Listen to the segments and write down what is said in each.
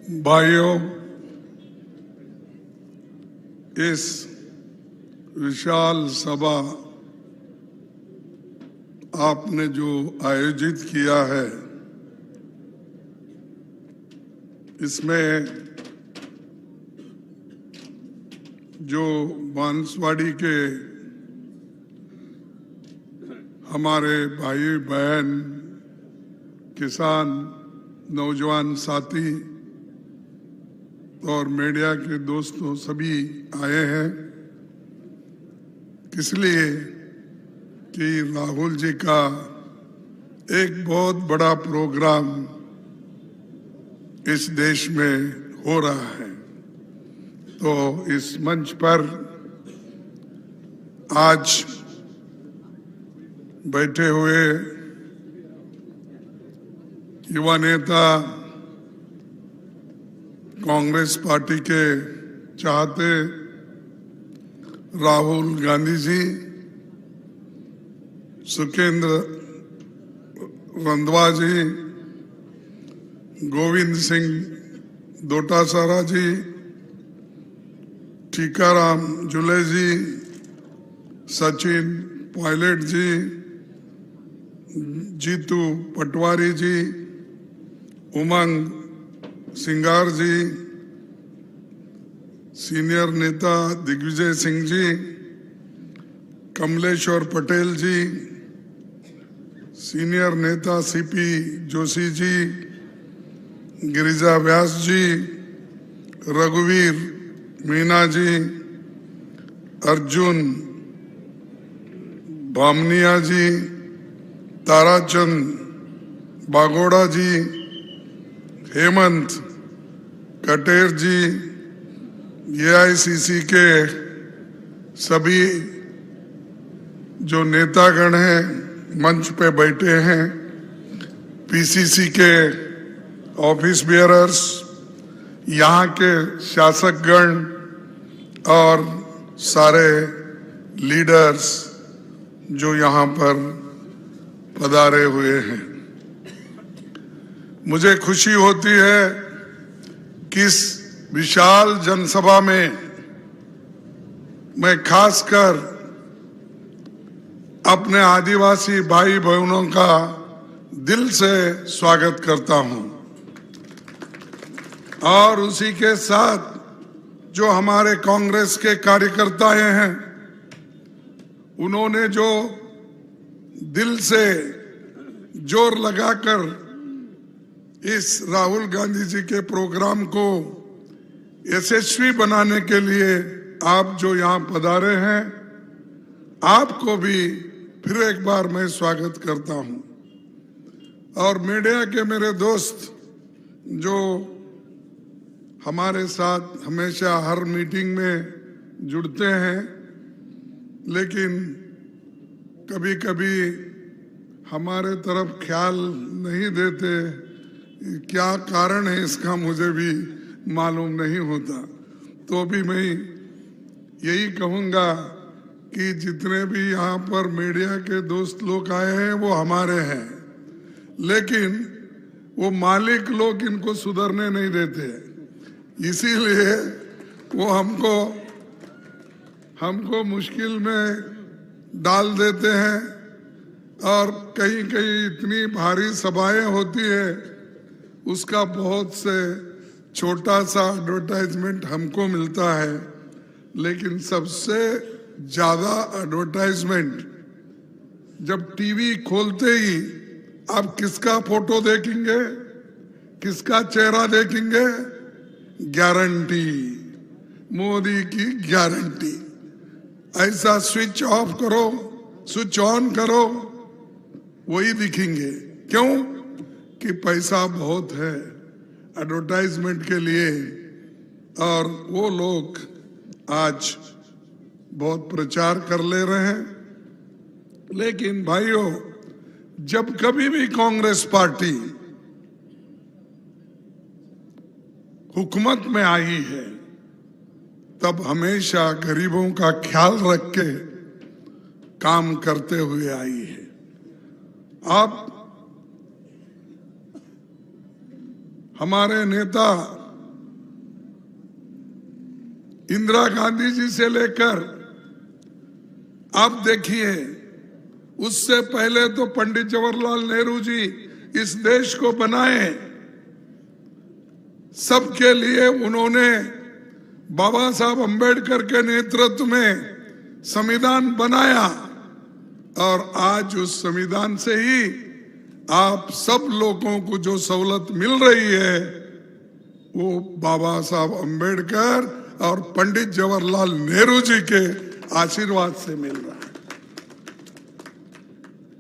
भाइयों, इस विशाल सभा आपने जो आयोजित किया है, इसमें जो बांसवाड़ी के हमारे भाई बहन, किसान, नौजवान साथी और मीडिया के दोस्तों सभी आए हैं, इसलिए कि राहुल जी का एक बहुत बड़ा प्रोग्राम इस देश में हो रहा है। तो इस मंच पर आज बैठे हुए युवा नेता, कांग्रेस पार्टी के चाहते राहुल गांधी जी, सुखेंद्र रंधावा जी, गोविंद सिंह डोटासरा जी, टीकाराम जूले जी, सचिन पायलट जी, जीतू पटवारी जी, उमंग सिंगार जी, सीनियर नेता दिग्विजय सिंह जी, कमलेश्वर पटेल जी, सीनियर नेता सीपी जोशी जी, गिरिजा व्यास जी, रघुवीर मीना जी, अर्जुन बामनिया जी, ताराचंद बागोड़ा जी, हेमंत कटेर जी, एआईसीसी के सभी जो नेतागण हैं मंच पे बैठे हैं, पीसीसी के ऑफिस बेयरर्स, यहाँ के शासकगण और सारे लीडर्स जो यहाँ पर पधारे हुए हैं। मुझे खुशी होती है कि इस विशाल जनसभा में मैं खासकर अपने आदिवासी भाई बहनों का दिल से स्वागत करता हूं और उसी के साथ जो हमारे कांग्रेस के कार्यकर्ता हैं, उन्होंने जो दिल से जोर लगाकर इस राहुल गांधी जी के प्रोग्राम को यशस्वी बनाने के लिए आप जो यहाँ पधारे हैं, आपको भी फिर एक बार मैं स्वागत करता हूं। और मीडिया के मेरे दोस्त जो हमारे साथ हमेशा हर मीटिंग में जुड़ते हैं, लेकिन कभी कभी हमारे तरफ ख्याल नहीं देते, क्या कारण है इसका मुझे भी मालूम नहीं होता। तो भी मैं यही कहूँगा कि जितने भी यहाँ पर मीडिया के दोस्त लोग आए हैं वो हमारे हैं, लेकिन वो मालिक लोग इनको सुधरने नहीं देते, इसीलिए वो हमको मुश्किल में डाल देते हैं। और कहीं कहीं इतनी भारी सभाएं होती है, उसका बहुत से छोटा सा एडवर्टाइजमेंट हमको मिलता है, लेकिन सबसे ज्यादा एडवर्टाइजमेंट जब टीवी खोलते ही आप किसका फोटो देखेंगे, किसका चेहरा देखेंगे? गारंटी, मोदी की गारंटी। ऐसा स्विच ऑफ करो, स्विच ऑन करो, वही दिखेंगे। क्यों? कि पैसा बहुत है एडवर्टाइजमेंट के लिए, और वो लोग आज बहुत प्रचार कर ले रहे हैं। लेकिन भाइयों, जब कभी भी कांग्रेस पार्टी हुकूमत में आई है, तब हमेशा गरीबों का ख्याल रख के काम करते हुए आई है। आप हमारे नेता इंदिरा गांधी जी से लेकर आप देखिए, उससे पहले तो पंडित जवाहरलाल नेहरू जी इस देश को बनाए। सबके लिए उन्होंने बाबा साहब अंबेडकर के नेतृत्व में संविधान बनाया और आज उस संविधान से ही आप सब लोगों को जो सहूलत मिल रही है वो बाबा साहब अंबेडकर और पंडित जवाहरलाल नेहरू जी के आशीर्वाद से मिल रहा है।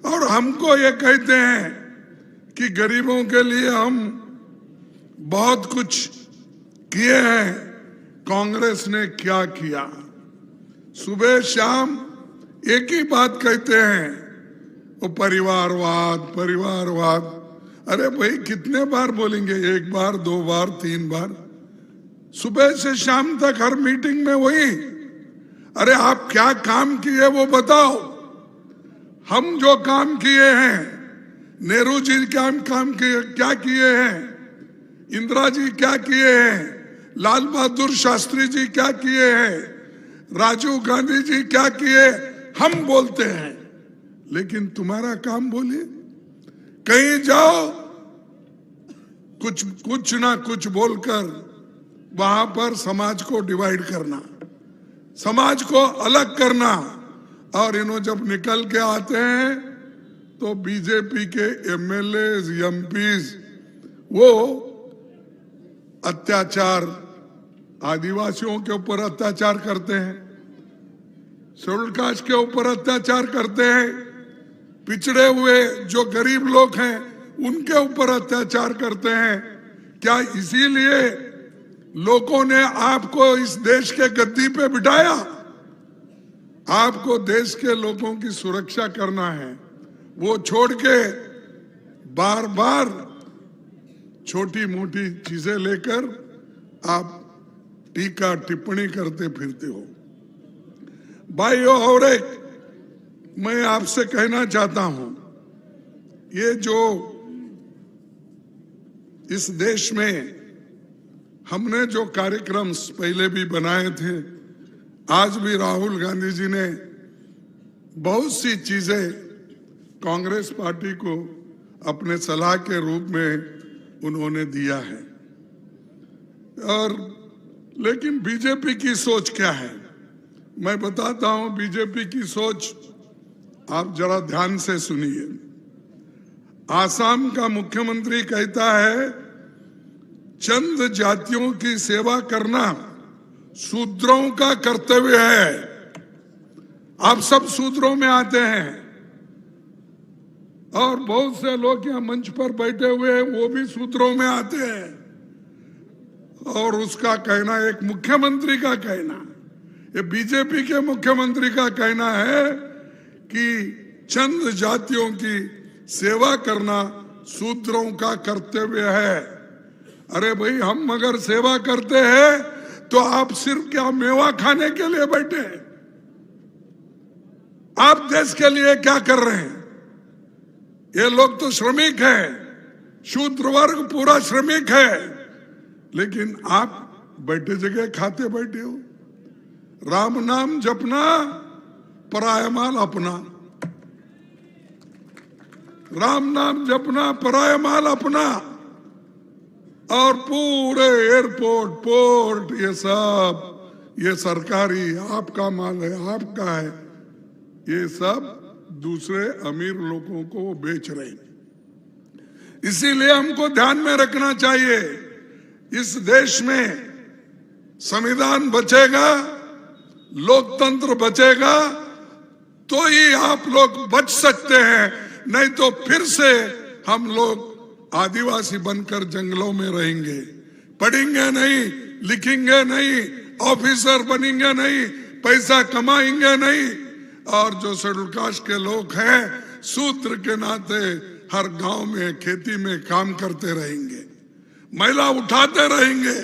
और हमको ये कहते हैं कि गरीबों के लिए हम बहुत कुछ किए हैं। कांग्रेस ने क्या किया? सुबह शाम एक ही बात कहते हैं, वो परिवारवाद परिवारवाद। अरे भाई कितने बार बोलेंगे? एक बार, दो बार, तीन बार? सुबह से शाम तक हर मीटिंग में वही। अरे आप क्या काम किए वो बताओ। हम जो काम किए हैं, नेहरू जी क्या काम किए, क्या किए हैं, इंदिरा जी क्या किए हैं, लाल बहादुर शास्त्री जी क्या किए हैं, राजीव गांधी जी क्या किए, हम बोलते हैं। लेकिन तुम्हारा काम बोलिए। कहीं जाओ, कुछ ना कुछ बोलकर वहां पर समाज को डिवाइड करना, समाज को अलग करना। और इन्हों जब निकल के आते हैं तो बीजेपी के एमएलए एमपीज वो अत्याचार, आदिवासियों के ऊपर अत्याचार करते हैं, शेड्यूल कास्ट के ऊपर अत्याचार करते हैं, पिछड़े हुए जो गरीब लोग हैं उनके ऊपर अत्याचार करते हैं। क्या इसीलिए लोगों ने आपको इस देश के गद्दी पे बिठाया? आपको देश के लोगों की सुरक्षा करना है, वो छोड़ के बार बार छोटी मोटी चीजें लेकर आप टीका टिप्पणी करते फिरते हो। भाइयों, और एक मैं आपसे कहना चाहता हूं, ये जो इस देश में हमने जो कार्यक्रम पहले भी बनाए थे, आज भी राहुल गांधी जी ने बहुत सी चीजें कांग्रेस पार्टी को अपने सलाह के रूप में उन्होंने दिया है। और लेकिन बीजेपी की सोच क्या है मैं बताता हूं। बीजेपी की सोच आप जरा ध्यान से सुनिए। आसाम का मुख्यमंत्री कहता है चंद जातियों की सेवा करना शूद्रों का कर्तव्य है। आप सब शूद्रों में आते हैं और बहुत से लोग यहाँ मंच पर बैठे हुए हैं, वो भी शूद्रों में आते हैं। और उसका कहना, एक मुख्यमंत्री का कहना, ये बीजेपी के मुख्यमंत्री का कहना है कि चंद जातियों की सेवा करना शूद्रों का कर्तव्य है। अरे भाई, हम अगर सेवा करते हैं तो आप सिर्फ क्या मेवा खाने के लिए बैठे हैं? आप देश के लिए क्या कर रहे हैं? ये लोग तो श्रमिक हैं, शूद्र वर्ग पूरा श्रमिक है, लेकिन आप बैठे जगह खाते बैठे हो। राम नाम जपना, पराया माल अपना। राम नाम जपना, पराया माल अपना। और पूरे एयरपोर्ट, पोर्ट, ये सब ये सरकारी आपका माल है, आपका है। ये सब दूसरे अमीर लोगों को बेच रहे हैं। इसीलिए हमको ध्यान में रखना चाहिए, इस देश में संविधान बचेगा, लोकतंत्र बचेगा तो ही आप लोग बच सकते हैं। नहीं तो फिर से हम लोग आदिवासी बनकर जंगलों में रहेंगे, पढ़ेंगे नहीं, लिखेंगे नहीं, ऑफिसर बनेंगे नहीं, पैसा कमाएंगे नहीं। और जो शेड्यूल कास्ट के लोग हैं, सूत्र के नाते हर गांव में, खेती में काम करते रहेंगे, महिला उठाते रहेंगे।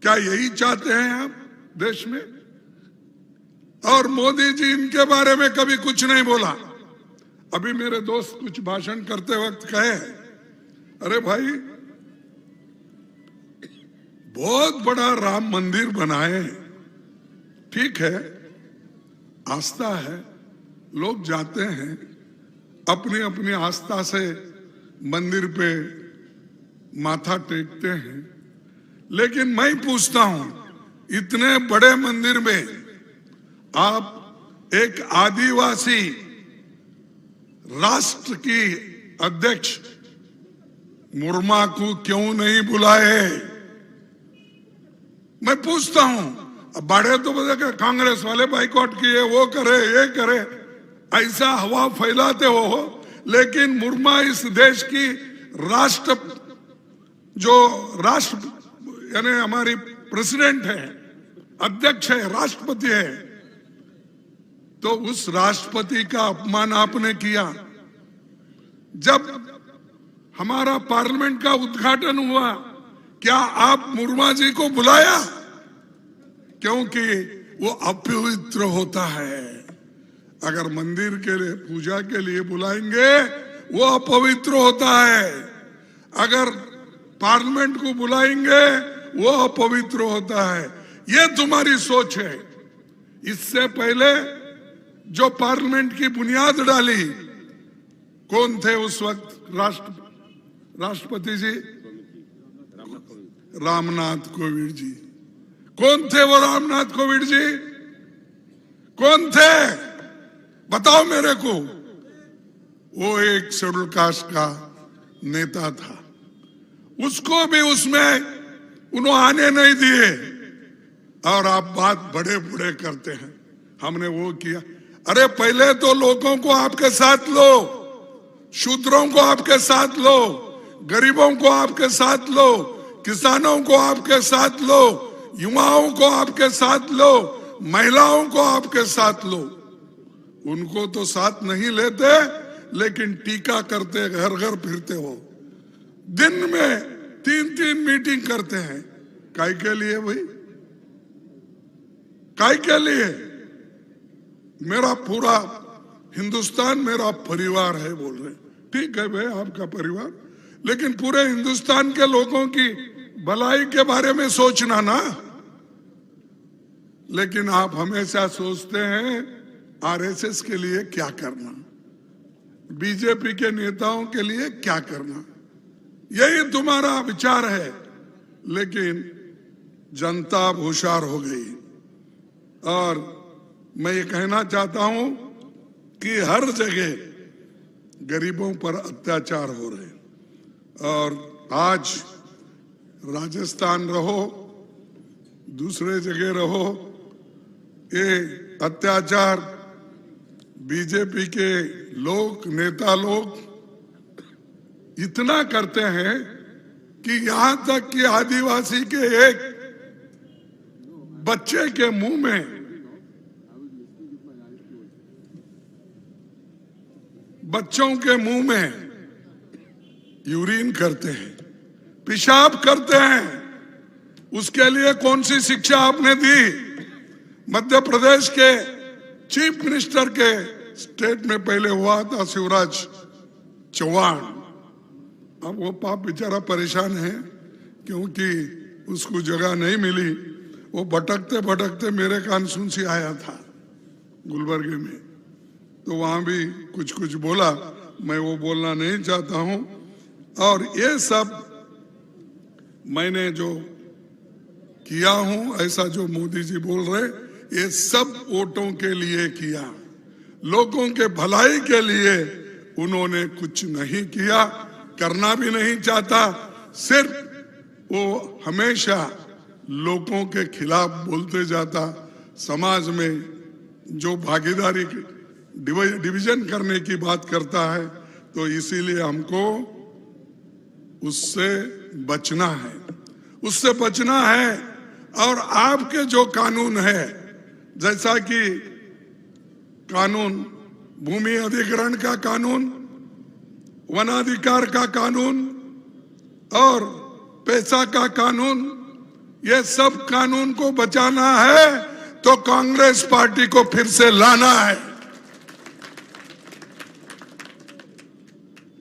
क्या यही चाहते हैं आप देश में? और मोदी जी इनके बारे में कभी कुछ नहीं बोला। अभी मेरे दोस्त कुछ भाषण करते वक्त कहे, अरे भाई बहुत बड़ा राम मंदिर बनाए, ठीक है, आस्था है, लोग जाते हैं अपनी अपनी आस्था से मंदिर पे माथा टेकते हैं, लेकिन मैं पूछता हूं, इतने बड़े मंदिर में आप एक आदिवासी राष्ट्र की अध्यक्ष मुर्मा को क्यों नहीं बुलाए? मैं पूछता हूं। अब बड़े तो बोले कांग्रेस वाले बाइकआउट किए, वो करे ये करे, ऐसा हवा फैलाते हो, लेकिन मुर्मा इस देश की राष्ट्र यानी हमारी प्रेसिडेंट है, अध्यक्ष है, राष्ट्रपति है, तो उस राष्ट्रपति का अपमान आपने किया। जब हमारा पार्लियामेंट का उद्घाटन हुआ, क्या आप मुर्मा जी को बुलाया? क्योंकि वो अपवित्र होता है। अगर मंदिर के लिए पूजा के लिए बुलाएंगे वो अपवित्र होता है, अगर पार्लियामेंट को बुलाएंगे वो अपवित्र होता है। ये तुम्हारी सोच है। इससे पहले जो पार्लियामेंट की बुनियाद डाली, कौन थे उस वक्त राष्ट्रपति जी? रामनाथ कोविंद जी। कौन थे वो रामनाथ कोविंद जी? कौन थे? बताओ मेरे को। वो एक शेड्यूल कास्ट का नेता था, उसको भी उसमें उन्होंने आने नहीं दिए। और आप बात बड़े बड़े करते हैं, हमने वो किया। अरे पहले तो लोगों को आपके साथ लो, शूद्रों को आपके साथ लो, गरीबों को आपके साथ लो, किसानों को आपके साथ लो, युवाओं को आपके साथ लो, महिलाओं को आपके साथ लो। उनको तो साथ नहीं लेते, लेकिन टीका करते, घर घर फिरते हो, दिन में 3-3 मीटिंग करते हैं। काय के लिए भाई? काय के लिए? मेरा पूरा हिंदुस्तान मेरा परिवार है बोल रहे। ठीक है भाई, आपका परिवार, लेकिन पूरे हिंदुस्तान के लोगों की भलाई के बारे में सोचना ना। लेकिन आप हमेशा सोचते हैं आरएसएस के लिए क्या करना, बीजेपी के नेताओं के लिए क्या करना, यही तुम्हारा विचार है। लेकिन जनता होशियार हो गई। और मैं ये कहना चाहता हूं कि हर जगह गरीबों पर अत्याचार हो रहे। और आज राजस्थान रहो, दूसरे जगह रहो, ये अत्याचार बीजेपी के लोग, नेता लोग इतना करते हैं कि यहां तक कि आदिवासी के एक बच्चे के मुंह में, बच्चों के मुंह में यूरिन करते हैं, पेशाब करते हैं। उसके लिए कौन सी शिक्षा आपने दी? मध्य प्रदेश के चीफ मिनिस्टर के स्टेट में पहले हुआ था शिवराज चौहान। अब वो पाप बेचारा परेशान है क्योंकि उसको जगह नहीं मिली। वो भटकते भटकते मेरे कान सुन से आया था गुलबर्गे में, तो वहां भी कुछ कुछ बोला। मैं वो बोलना नहीं चाहता हूं। और ये सब मैंने जो किया हूं, ऐसा जो मोदी जी बोल रहे, ये सब वोटों के लिए किया, लोगों के भलाई के लिए उन्होंने कुछ नहीं किया, करना भी नहीं चाहता। सिर्फ वो हमेशा लोगों के खिलाफ बोलते जाता, समाज में जो भागीदारी डिवीजन करने की बात करता है। तो इसीलिए हमको उससे बचना है, उससे बचना है। और आपके जो कानून है, जैसा कि कानून, भूमि अधिग्रहण का कानून, वनाधिकार का कानून और पैसा का कानून, ये सब कानून को बचाना है तो कांग्रेस पार्टी को फिर से लाना है।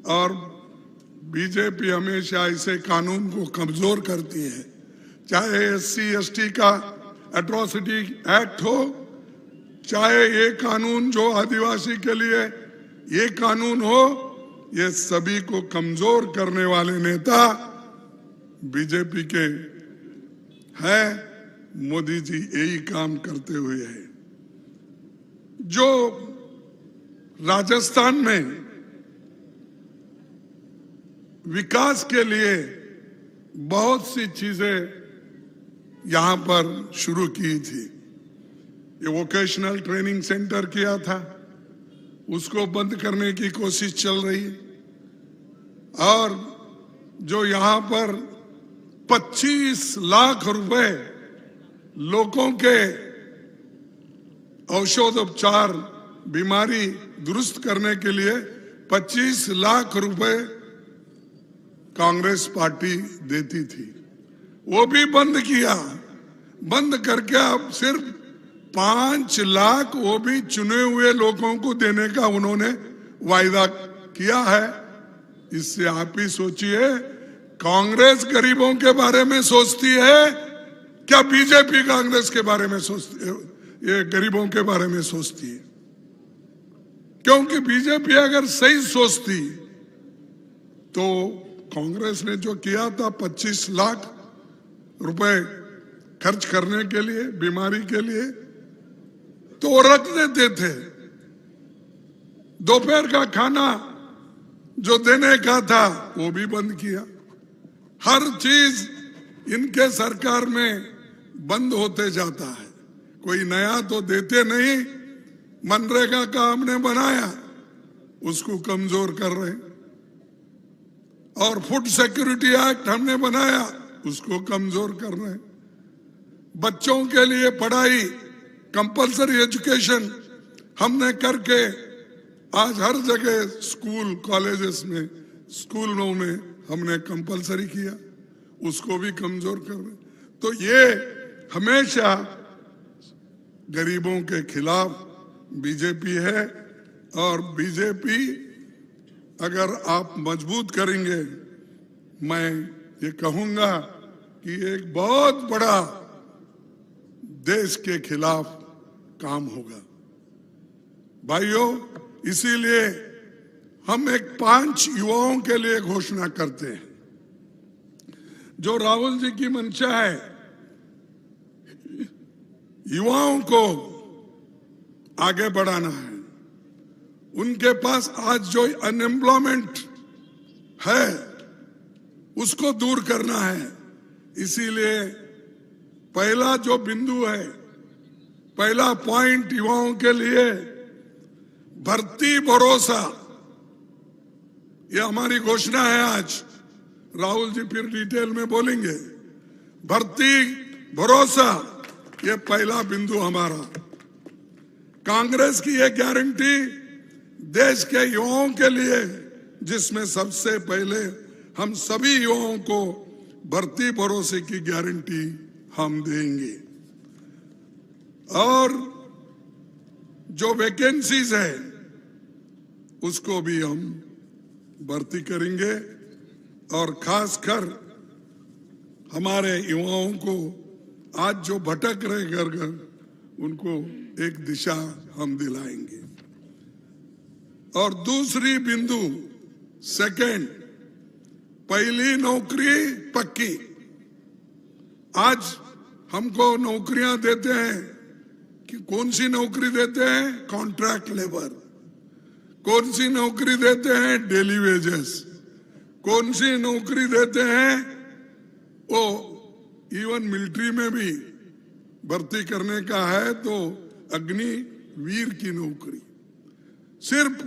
और बीजेपी हमेशा ऐसे कानून को कमजोर करती है, चाहे SC ST का एट्रॉसिटी एक्ट हो, चाहे ये कानून जो आदिवासी के लिए ये कानून हो, ये सभी को कमजोर करने वाले नेता बीजेपी के हैं। मोदी जी यही काम करते हुए हैं। जो राजस्थान में विकास के लिए बहुत सी चीजें यहां पर शुरू की थी। ये वोकेशनल ट्रेनिंग सेंटर किया था, उसको बंद करने की कोशिश चल रही है। और जो यहां पर 25 लाख रुपए लोगों के औषधोपचार, बीमारी दुरुस्त करने के लिए 25 लाख रुपए कांग्रेस पार्टी देती थी, वो भी बंद किया। बंद करके अब सिर्फ 5 लाख वो भी चुने हुए लोगों को देने का उन्होंने वायदा किया है। इससे आप ही सोचिए, कांग्रेस गरीबों के बारे में सोचती है क्या बीजेपी कांग्रेस के बारे में सोचती है? ये गरीबों के बारे में सोचती है। क्योंकि बीजेपी अगर सही सोचती तो कांग्रेस ने जो किया था 25 लाख रुपए खर्च करने के लिए, बीमारी के लिए, तो वो रख देते थे। दोपहर का खाना जो देने का था वो भी बंद किया। हर चीज इनके सरकार में बंद होते जाता है, कोई नया तो देते नहीं। मनरेगा का हमने बनाया, उसको कमजोर कर रहे हैं। और फूड सिक्योरिटी एक्ट हमने बनाया, उसको कमजोर कर रहे हैं। बच्चों के लिए पढ़ाई, कंपलसरी एजुकेशन हमने करके आज हर जगह स्कूल, कॉलेजेस में, स्कूलों में हमने कंपलसरी किया, उसको भी कमजोर कर रहे। तो ये हमेशा गरीबों के खिलाफ बीजेपी है। और बीजेपी अगर आप मजबूत करेंगे, मैं ये कहूंगा कि एक बहुत बड़ा देश के खिलाफ काम होगा। भाइयों, इसीलिए हम एक 5 युवाओं के लिए घोषणा करते हैं। जो राहुल जी की मंशा है, युवाओं को आगे बढ़ाना है। उनके पास आज जो अनएम्प्लॉयमेंट है उसको दूर करना है। इसीलिए पहला जो बिंदु है, पहला पॉइंट युवाओं के लिए भर्ती भरोसा, ये हमारी घोषणा है आज। राहुल जी फिर डिटेल में बोलेंगे। भर्ती भरोसा, ये पहला बिंदु हमारा। कांग्रेस की ये गारंटी देश के युवाओं के लिए, जिसमें सबसे पहले हम सभी युवाओं को भर्ती भरोसे की गारंटी हम देंगे। और जो वैकेंसीज है उसको भी हम भर्ती करेंगे। और खासकर हमारे युवाओं को आज जो भटक रहे घर घर, उनको एक दिशा हम दिलाएंगे। और दूसरी बिंदु, सेकंड, पहली नौकरी पक्की। आज हमको नौकरियां देते हैं कि कौन सी नौकरी देते हैं? Contract labour. कौन सी नौकरी देते हैं? Daily wages. कौन सी नौकरी देते हैं? वो इवन मिलिट्री में भी भर्ती करने का है तो अग्निवीर की नौकरी। सिर्फ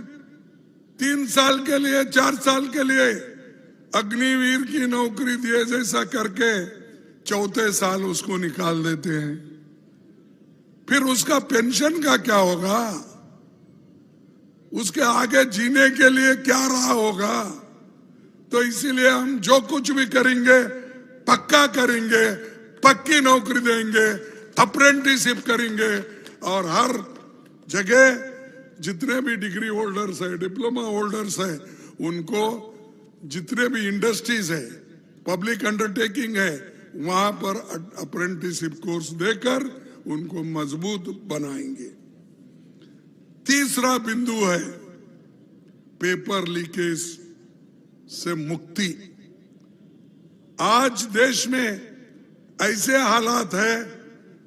3 साल के लिए, 4 साल के लिए अग्निवीर की नौकरी दिए जैसा करके 4थे साल उसको निकाल देते हैं। फिर उसका पेंशन का क्या होगा? उसके आगे जीने के लिए क्या रहा होगा? तो इसीलिए हम जो कुछ भी करेंगे पक्का करेंगे, पक्की नौकरी देंगे, अप्रेंटिसशिप करेंगे। और हर जगह जितने भी डिग्री होल्डर्स है, डिप्लोमा होल्डर्स है, उनको जितने भी इंडस्ट्रीज है, पब्लिक अंडरटेकिंग है, वहां पर अप्रेंटिसशिप कोर्स देकर उनको मजबूत बनाएंगे। तीसरा बिंदु है पेपर लीकेज से मुक्ति। आज देश में ऐसे हालात है,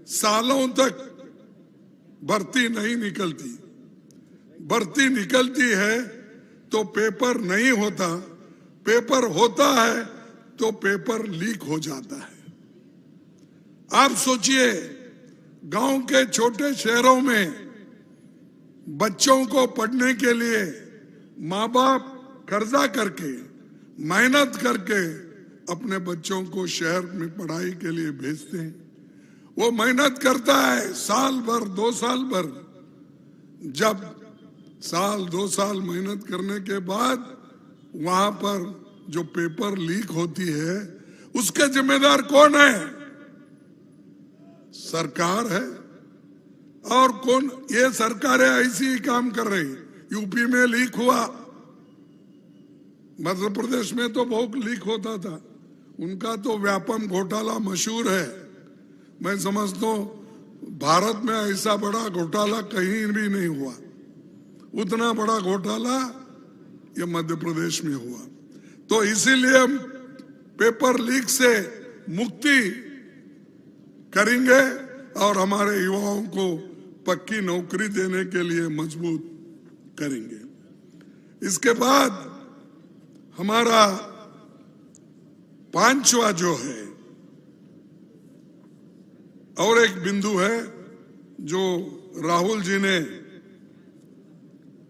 सालों तक भर्ती नहीं निकलती, भर्ती निकलती है तो पेपर नहीं होता, पेपर होता है तो पेपर लीक हो जाता है। आप सोचिए, गांव के छोटे शहरों में बच्चों को पढ़ने के लिए माँ बाप कर्जा करके मेहनत करके अपने बच्चों को शहर में पढ़ाई के लिए भेजते हैं। वो मेहनत करता है साल भर 2 साल भर, जब साल 2 साल मेहनत करने के बाद वहां पर जो पेपर लीक होती है, उसके जिम्मेदार कौन है? सरकार है। और कौन? ये सरकारें ऐसी ही काम कर रही। यूपी में लीक हुआ, मध्य प्रदेश में तो बहुत लीक होता था, उनका तो व्यापम घोटाला मशहूर है। मैं समझता हूं भारत में ऐसा बड़ा घोटाला कहीं भी नहीं हुआ, उतना बड़ा घोटाला ये मध्य प्रदेश में हुआ। तो इसीलिए हम पेपर लीक से मुक्ति करेंगे और हमारे युवाओं को पक्की नौकरी देने के लिए मजबूत करेंगे। इसके बाद हमारा 5वां जो है और एक बिंदु है जो राहुल जी ने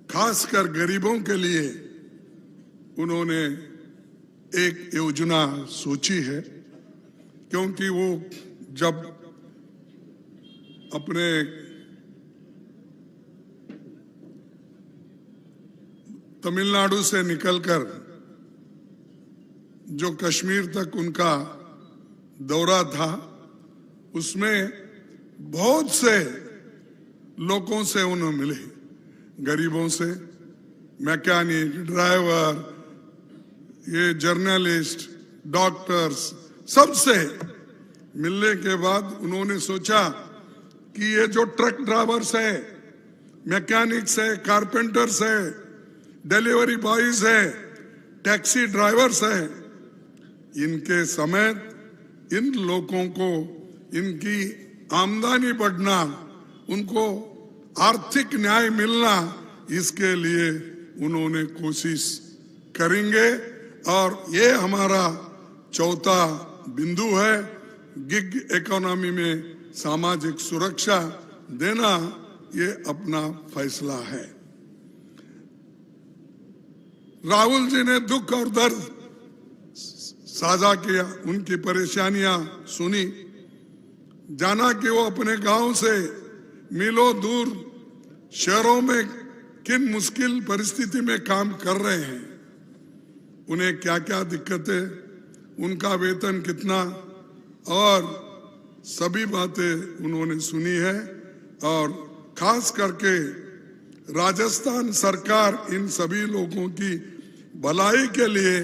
खासकर गरीबों के लिए उन्होंने एक योजना सोची है, क्योंकि वो जब अपने तमिलनाडु से निकलकर जो कश्मीर तक उनका दौरा था, उसमें बहुत से लोगों से उन्हें मिले, गरीबों से, मैकेनिक, ड्राइवर, ये जर्नलिस्ट, डॉक्टर्स, सबसे मिलने के बाद उन्होंने सोचा कि ये जो ट्रक ड्राइवर्स है, मैकेनिक्स है, कारपेंटर्स है, डिलीवरी बॉयज है, टैक्सी ड्राइवर्स है, इनके समेत इन लोगों को इनकी आमदनी बढ़ना, उनको आर्थिक न्याय मिलना, इसके लिए उन्होंने कोशिश करेंगे। और ये हमारा 4था बिंदु है, गिग इकोनॉमी में सामाजिक सुरक्षा देना, ये अपना फैसला है। राहुल जी ने दुख और दर्द साझा किया, उनकी परेशानियां सुनी, जाना कि वो अपने गांव से मीलों दूर शहरों में किन मुश्किल परिस्थिति में काम कर रहे हैं, उन्हें क्या क्या दिक्कतें, उनका वेतन कितना, और सभी बातें उन्होंने सुनी है। और खास करके राजस्थान सरकार इन सभी लोगों की भलाई के लिए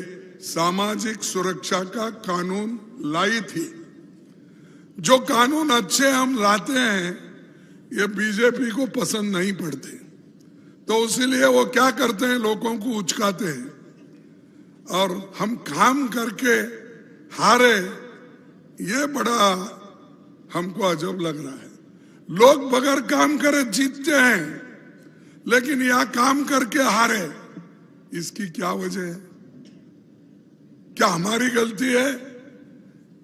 सामाजिक सुरक्षा का कानून लाई थी। जो कानून अच्छे हम लाते हैं, ये बीजेपी को पसंद नहीं पड़ते, तो इसीलिए वो क्या करते हैं, लोगों को उचकाते हैं। और हम काम करके हारे, ये बड़ा हमको अजब लग रहा है। लोग बगैर काम करे जीतते हैं, लेकिन यह काम करके हारे, इसकी क्या वजह है? क्या हमारी गलती है?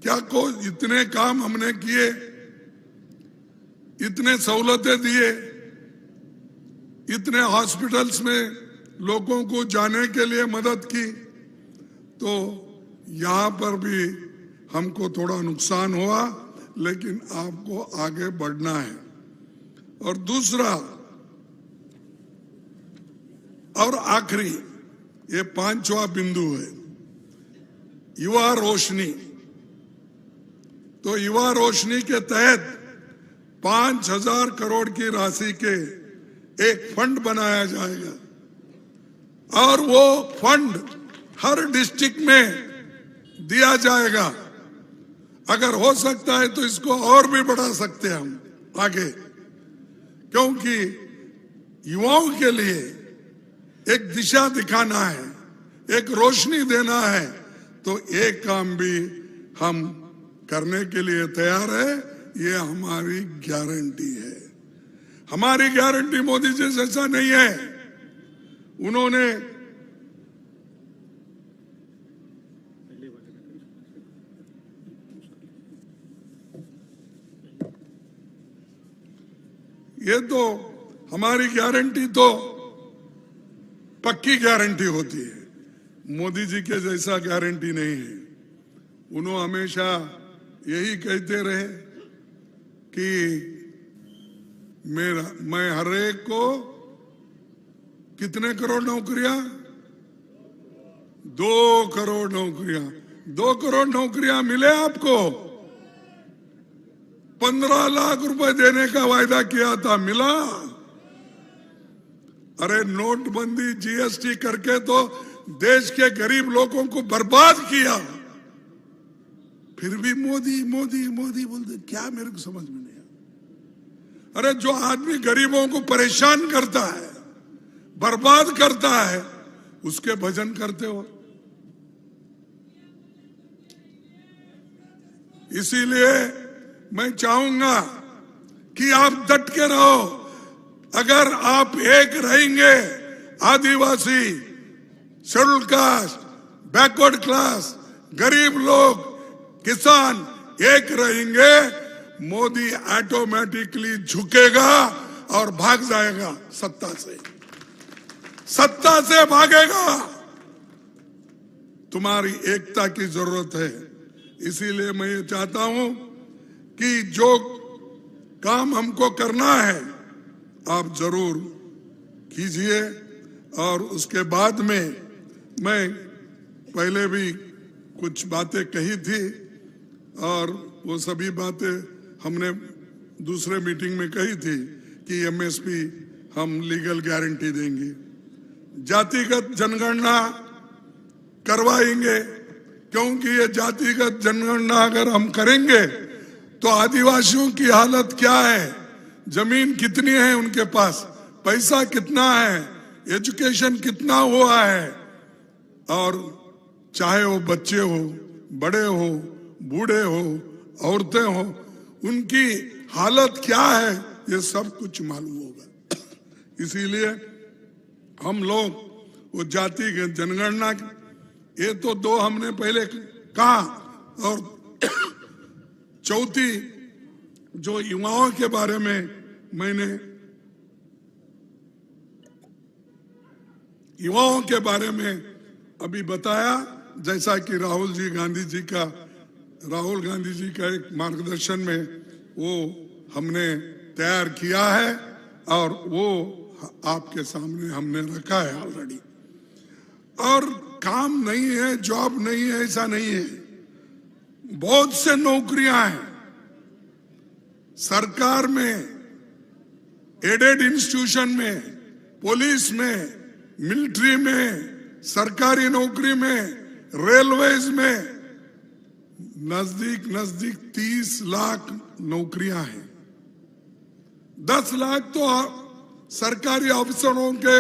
क्या कोई इतने काम हमने किए, इतने सहूलतें दिए, इतने हॉस्पिटल्स में लोगों को जाने के लिए मदद की, तो यहां पर भी हमको थोड़ा नुकसान हुआ, लेकिन आपको आगे बढ़ना है। और दूसरा और आखिरी, ये 5वां बिंदु है, युवा रोशनी। तो युवा रोशनी के तहत 5,000 करोड़ की राशि के एक फंड बनाया जाएगा, और वो फंड हर डिस्ट्रिक्ट में दिया जाएगा। अगर हो सकता है तो इसको और भी बढ़ा सकते हैं हम आगे, क्योंकि युवाओं के लिए एक दिशा दिखाना है, एक रोशनी देना है, तो एक काम भी हम करने के लिए तैयार है। ये हमारी गारंटी है। हमारी गारंटी मोदी जी जैसा नहीं है। उन्होंने ये तो हमारी गारंटी तो पक्की गारंटी होती है, मोदी जी के जैसा गारंटी नहीं है। उन्होंने हमेशा यही कहते रहे कि मैं हर एक को कितने करोड़ नौकरियां, 2 करोड़ नौकरियां, 2 करोड़ नौकरियां मिले आपको। 15 लाख रुपए देने का वायदा किया था, मिला? अरे नोटबंदी जीएसटी करके तो देश के गरीब लोगों को बर्बाद किया, फिर भी मोदी मोदी मोदी बोलते। क्या मेरे को समझ में नहीं आया। अरे जो आदमी गरीबों को परेशान करता है, बर्बाद करता है, उसके भजन करते हो। इसीलिए मैं चाहूंगा कि आप डट के रहो। अगर आप एक रहेंगे, आदिवासी, शेड्यूल कास्ट, बैकवर्ड क्लास, गरीब लोग, किसान एक रहेंगे, मोदी ऑटोमेटिकली झुकेगा और भाग जाएगा सत्ता से, सत्ता से भागेगा। तुम्हारी एकता की जरूरत है। इसीलिए मैं ये चाहता हूं कि जो काम हमको करना है आप जरूर कीजिए। और उसके बाद में मैं पहले भी कुछ बातें कही थी और वो सभी बातें हमने दूसरे मीटिंग में कही थी कि एमएसपी हम लीगल गारंटी देंगे, जातिगत जनगणना करवाएंगे, क्योंकि ये जातिगत जनगणना अगर हम करेंगे तो आदिवासियों की हालत क्या है, जमीन कितनी है उनके पास, पैसा कितना है, एजुकेशन कितना हुआ है, और चाहे वो बच्चे हो, बड़े हो, बूढ़े हो, औरतें हो, उनकी हालत क्या है, ये सब कुछ मालूम होगा। इसीलिए हम लोग वो जाति के जनगणना, ये तो 2 हमने पहले कहा, और चौथी जो युवाओं के बारे में मैंने युवाओं के बारे में अभी बताया, जैसा कि राहुल गांधी जी का एक मार्गदर्शन में वो हमने तैयार किया है और वो आपके सामने हमने रखा है ऑलरेडी। और काम नहीं है, जॉब नहीं है, ऐसा नहीं है, बहुत से नौकरियां हैं सरकार में, एडेड इंस्टीट्यूशन में, पुलिस में, मिलिट्री में, सरकारी नौकरी में, रेलवेज में, नजदीक 30 लाख नौकरियां हैं। 10 लाख तो सरकारी अफसरों के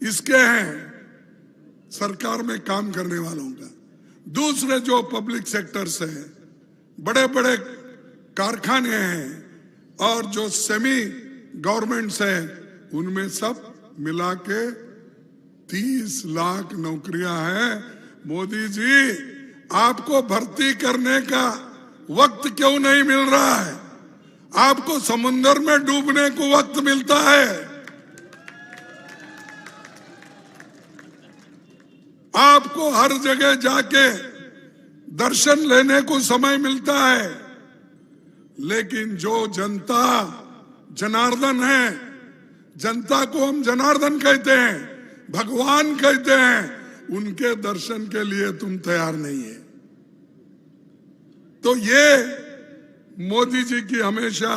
इसके हैं, सरकार में काम करने वालों का। दूसरे जो पब्लिक सेक्टर्स हैं, बड़े बड़े कारखाने हैं और जो सेमी गवर्नमेंट्स हैं, उनमें सब मिला के 30 लाख नौकरियां हैं। मोदी जी, आपको भर्ती करने का वक्त क्यों नहीं मिल रहा है? आपको समुद्र में डूबने को वक्त मिलता है, आपको हर जगह जाके दर्शन लेने को समय मिलता है, लेकिन जो जनता जनार्दन है, जनता को हम जनार्दन कहते हैं, भगवान कहते हैं, उनके दर्शन के लिए तुम तैयार नहीं है। तो ये मोदी जी की हमेशा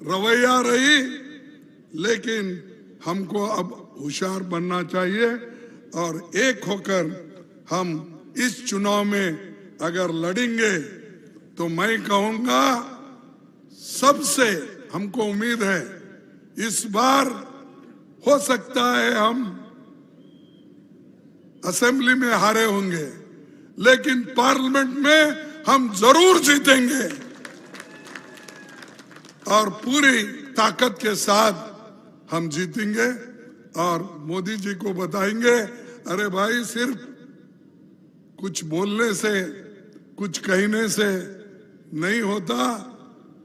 रवैया रही, लेकिन हमको अब होशियार बनना चाहिए और एक होकर हम इस चुनाव में अगर लड़ेंगे तो मैं कहूंगा सबसे हमको उम्मीद है इस बार हो सकता है हम असेंबली में हारे होंगे, लेकिन पार्लियामेंट में हम जरूर जीतेंगे और पूरी ताकत के साथ हम जीतेंगे। और मोदी जी को बताएंगे, अरे भाई सिर्फ कुछ बोलने से, कुछ कहने से नहीं होता,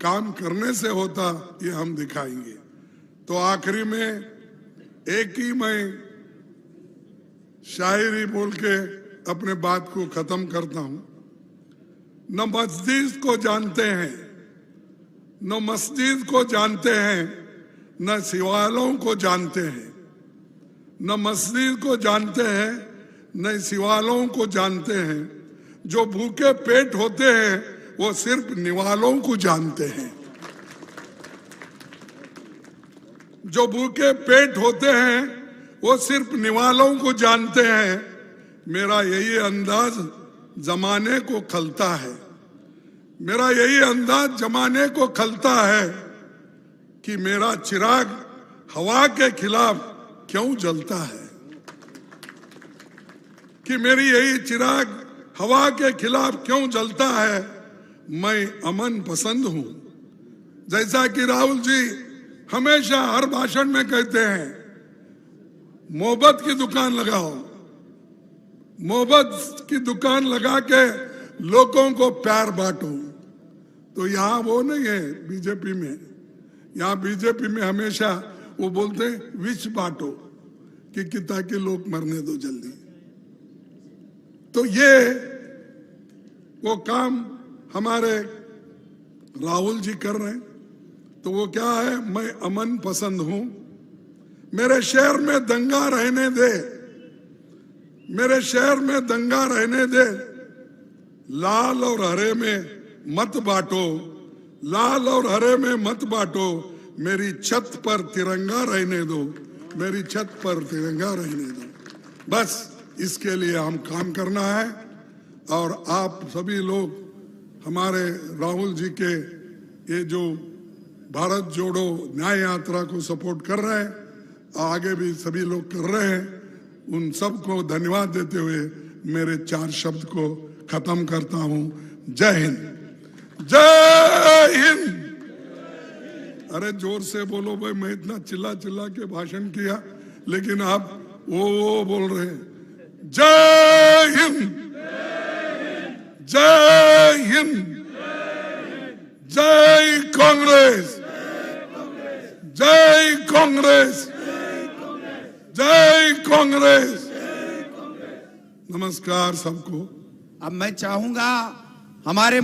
काम करने से होता, ये हम दिखाएंगे। तो आखिरी में एक ही मैं शायरी बोल के अपने बात को खत्म करता हूं। न मस्जिद को जानते हैं, न मस्जिद को जानते हैं, न सिवालों को जानते हैं। न मस्जिद को जानते हैं, न सिवालों को जानते हैं। जो भूखे पेट होते हैं वो सिर्फ निवालों को जानते हैं। जो भूखे पेट होते हैं वो सिर्फ निवालों को जानते हैं। मेरा यही अंदाज जमाने को खलता है, मेरा यही अंदाज जमाने को खलता है कि मेरा चिराग हवा के खिलाफ क्यों जलता है, कि मेरी यही चिराग हवा के खिलाफ क्यों जलता है। मैं अमन पसंद हूं, जैसा कि राहुल जी हमेशा हर भाषण में कहते हैं, मोहब्बत की दुकान लगाओ, मोहब्बत की दुकान लगा के लोगों को प्यार बांटो। तो यहाँ वो नहीं है बीजेपी में, यहाँ बीजेपी में हमेशा वो बोलते हैं विष बांटो कि ताकि लोग मरने दो जल्दी। तो ये वो काम हमारे राहुल जी कर रहे हैं। तो वो क्या है, मैं अमन पसंद हूं, मेरे शहर में दंगा रहने दे, मेरे शहर में दंगा रहने दे, लाल और हरे में मत बांटो, लाल और हरे में मत बांटो, मेरी छत पर तिरंगा रहने दो, मेरी छत पर तिरंगा रहने दो। बस इसके लिए हम काम करना है। और आप सभी लोग हमारे राहुल जी के ये जो भारत जोड़ो न्याय यात्रा को सपोर्ट कर रहे हैं, आगे भी सभी लोग कर रहे हैं, उन सबको धन्यवाद देते हुए मेरे 4 शब्द को खत्म करता हूं। जय हिंद, जय हिंद। अरे जोर से बोलो भाई, मैं इतना चिल्ला चिल्ला के भाषण किया, लेकिन आप वो बोल रहे हैं। जय हिंद, जय हिंद, जय कांग्रेस, जय कांग्रेस, जय कांग्रेस। नमस्कार सबको। अब मैं चाहूंगा हमारे